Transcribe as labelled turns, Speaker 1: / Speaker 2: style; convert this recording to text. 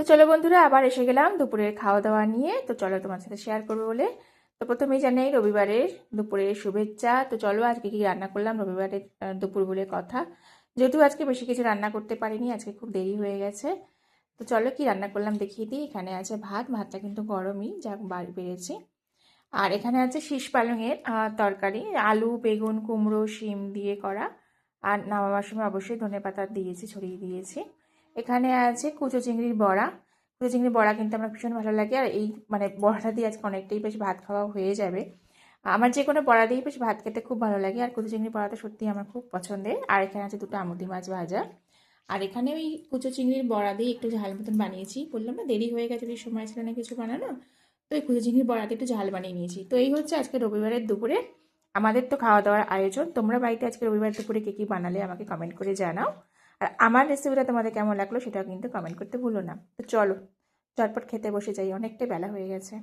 Speaker 1: তো চলো বন্ধুরা, আবার এসে গেলাম দুপুরের খাওয়া দাওয়া নিয়ে। তো চলো তোমার সাথে শেয়ার করবো বলে। তো প্রথমেই জানাই রবিবারের দুপুরের শুভেচ্ছা। তো চলো আজকে কি রান্না করলাম রবিবারের দুপুর বলে কথা। যেহেতু আজকে বেশি কিছু রান্না করতে পারিনি, আজকে খুব দেরি হয়ে গেছে। তো চলো কি রান্না করলাম দেখিয়ে দিই। এখানে আছে ভাত, ভাতটা কিন্তু গরমই যা বাড়ি বেড়েছি। আর এখানে আছে শীষ পালংয়ের তরকারি, আলু বেগুন কুমড়ো শিম দিয়ে করা। আর নামাবার সময় অবশ্যই ধনেপাতা দিয়েছি, ছড়িয়ে দিয়েছি। এখানে আছে কুচো চিংড়ির বড়া। কুচো চিংড়ির বড়া কিন্তু আমার ভীষণ ভালো লাগে, আর এই মানে বড়াটা দিয়ে আজকে অনেকটাই বেশ ভাত খাওয়া হয়ে যাবে। আমার যে কোনো বড়া দিয়ে বেশ ভাত খেতে খুব ভালো লাগে, আর কুচো চিংড়ির বড়াটা সত্যিই আমার খুব পছন্দের। আর এখানে আছে দুটো আমুদি মাছ ভাজা। আর এখানে ওই কুচো চিংড়ির বড়া দিয়ে একটু ঝাল মতন বানিয়েছি, বললাম না দেরি হয়ে গেছে, বেশি সময় ছিল না কিছু বানানো। তো এই কুচো চিংড়ির বড়াতে একটু ঝাল বানিয়ে নিয়েছি। তো এই হচ্ছে আজকে রবিবারের দুপুরে আমাদের তো খাওয়া দাওয়ার আয়োজন। তোমরা বাড়িতে আজকে রবিবার দুপুরে কী কী বানালে আমাকে কমেন্ট করে জানাও। আর আমার রেসিপিটা তোমাদের কেমন লাগলো সেটাও কিন্তু কমেন্ট করতে ভুলো না। তো চলো চটপট খেতে বসে যাই, অনেকটাই বেলা হয়ে গেছে।